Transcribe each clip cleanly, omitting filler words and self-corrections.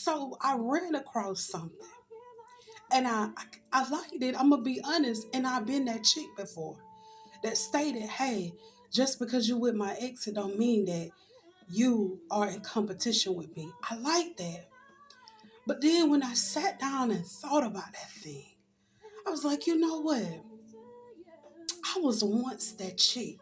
So I ran across something and I liked it. I'm gonna be honest, and I've been that chick before that stated, "Hey, just because you with my ex, it don't mean that you are in competition with me." I like that. But then when I sat down and thought about that thing, I was like, you know what? I was once that chick.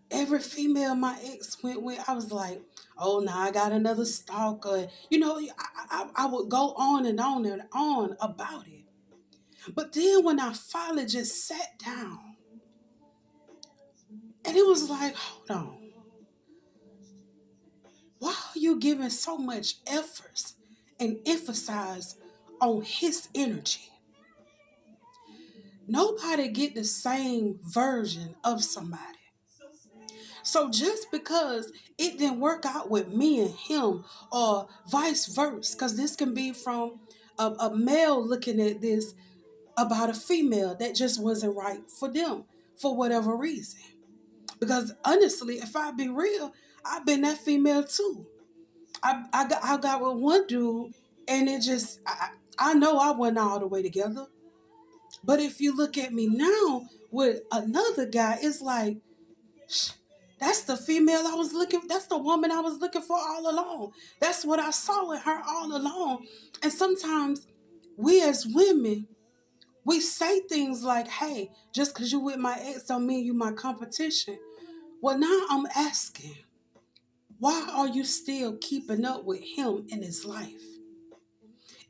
Every female my ex went with, I was like, oh, now I got another stalker. I would go on and on about it. But then when I finally just sat down, and it was like, hold on, why are you giving so much effort and emphasize on his energy? Nobody get the same version of somebody. So just because it didn't work out with me and him, or vice versa, because this can be from a male looking at this about a female that just wasn't right for them for whatever reason. Because honestly, if I be real, I've been that female too. I got with one dude, and it just I know I wasn't all the way together. But if you look at me now with another guy, it's like, that's the female I was looking, that's the woman I was looking for all along. That's what I saw in her all along. And sometimes we as women, we say things like, hey, just because you with my ex don't mean you my competition. Well, now I'm asking, why are you still keeping up with him in his life?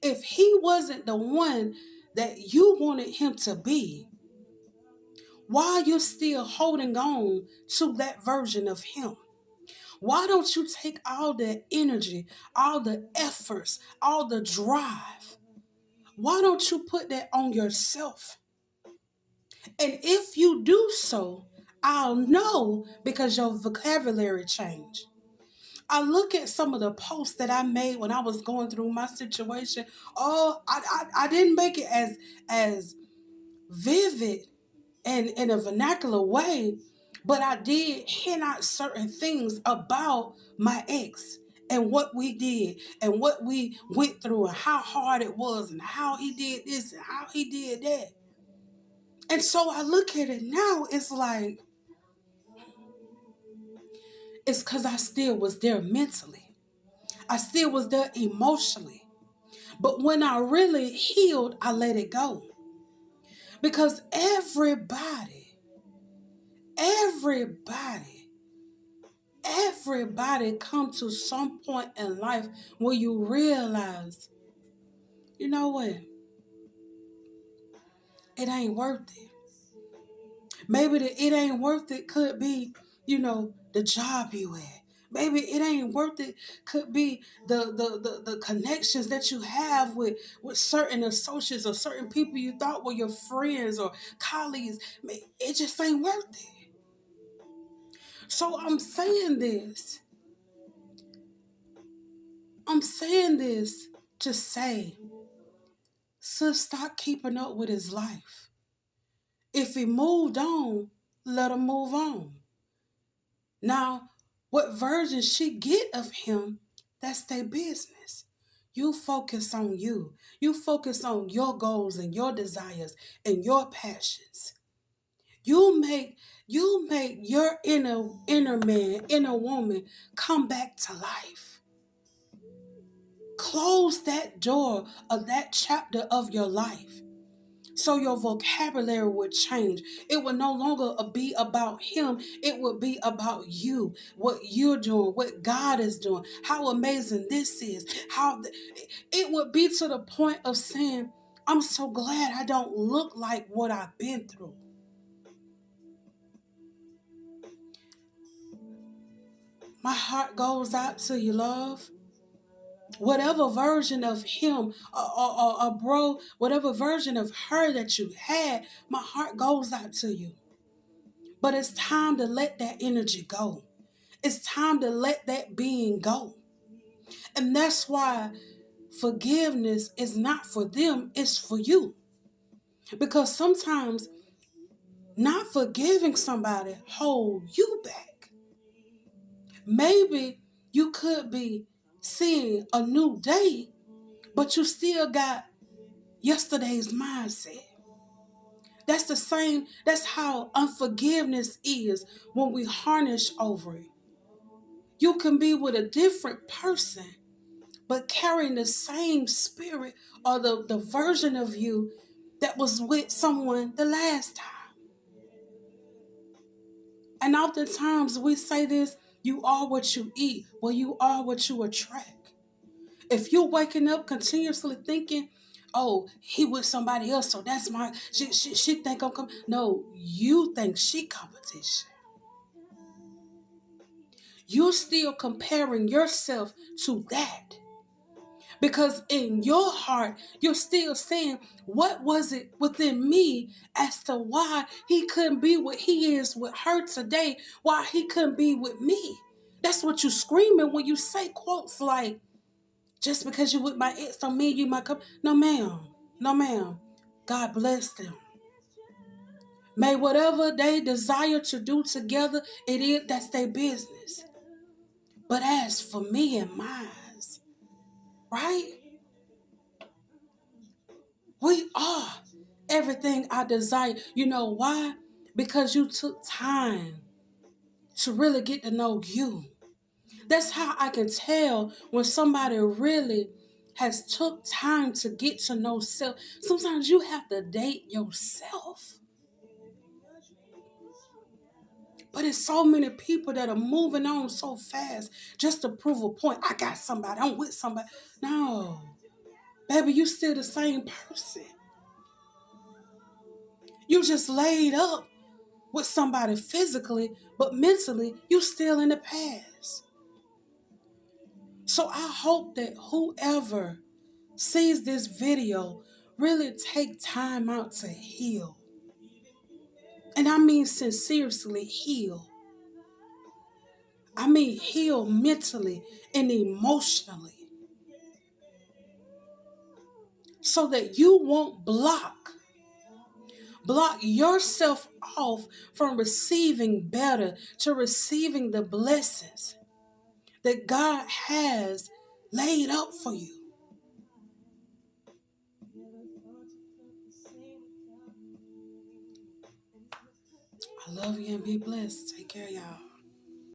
If he wasn't the one that you wanted him to be, why are you still holding on to that version of him? Why don't you take all the energy, all the efforts, all the drive? Why don't you put that on yourself? And if you do so, I'll know because your vocabulary changed. I look at some of the posts that I made when I was going through my situation. Oh, I didn't make it as vivid and in a vernacular way, but I did hint out certain things about my ex and what we did and what we went through and how hard it was and how he did this and how he did that. And so I look at it now, it's like, it's because I still was there mentally. I still was there emotionally. But when I really healed, I let it go. Because everybody, everybody come to some point in life where you realize, you know what? It ain't worth it. Maybe it ain't worth it could be, the job you at. Maybe it ain't worth it could be the connections that you have with certain associates or certain people you thought were your friends or colleagues. It just ain't worth it. So I'm saying this. I'm saying this to say, sis, stop keeping up with his life. If he moved on, let him move on. Now, what version she get of him, that's their business. You focus on you. You focus on your goals and your desires and your passions. You make your inner man, inner woman come back to life. Close that door of that chapter of your life. So your vocabulary would change. It would no longer be about him. It would be about you, what you're doing, what God is doing, how amazing this is. It would be to the point of saying, I'm so glad I don't look like what I've been through. My heart goes out to you, love. Whatever version of him or bro, whatever version of her that you had, my heart goes out to you. But it's time to let that energy go. It's time to let that being go. And that's why forgiveness is not for them, it's for you. Because sometimes not forgiving somebody hold you back. Maybe you could be seeing a new day, but you still got yesterday's mindset. That's the same, that's how unforgiveness is when we harness over it. You can be with a different person, but carrying the same spirit or the version of you that was with someone the last time. And oftentimes we say this, you are what you eat. Well, you are what you attract. If you're waking up continuously thinking, oh, he with somebody else, so that's my, she think I'm coming. No, you think she competition. You're still comparing yourself to that. Because in your heart, you're still saying, what was it within me as to why he couldn't be what he is with her today, why he couldn't be with me? That's what you're screaming when you say quotes like, just because you're with my ex don't mean you might come. No, ma'am. No, ma'am. God bless them. May whatever they desire to do together, that's their business. But as for me and mine, right? We are everything I desire. You know why? Because you took time to really get to know you. That's how I can tell when somebody really has took time to get to know self. Sometimes you have to date yourself. But it's so many people that are moving on so fast just to prove a point. I got somebody. I'm with somebody. No. Baby, you still the same person. You just laid up with somebody physically, but mentally, you still in the past. So I hope that whoever sees this video really take time out to heal. And I mean sincerely heal. I mean heal mentally and emotionally. So that you won't block yourself off from receiving better, to receiving the blessings that God has laid up for you. I love you and be blessed. Take care, y'all.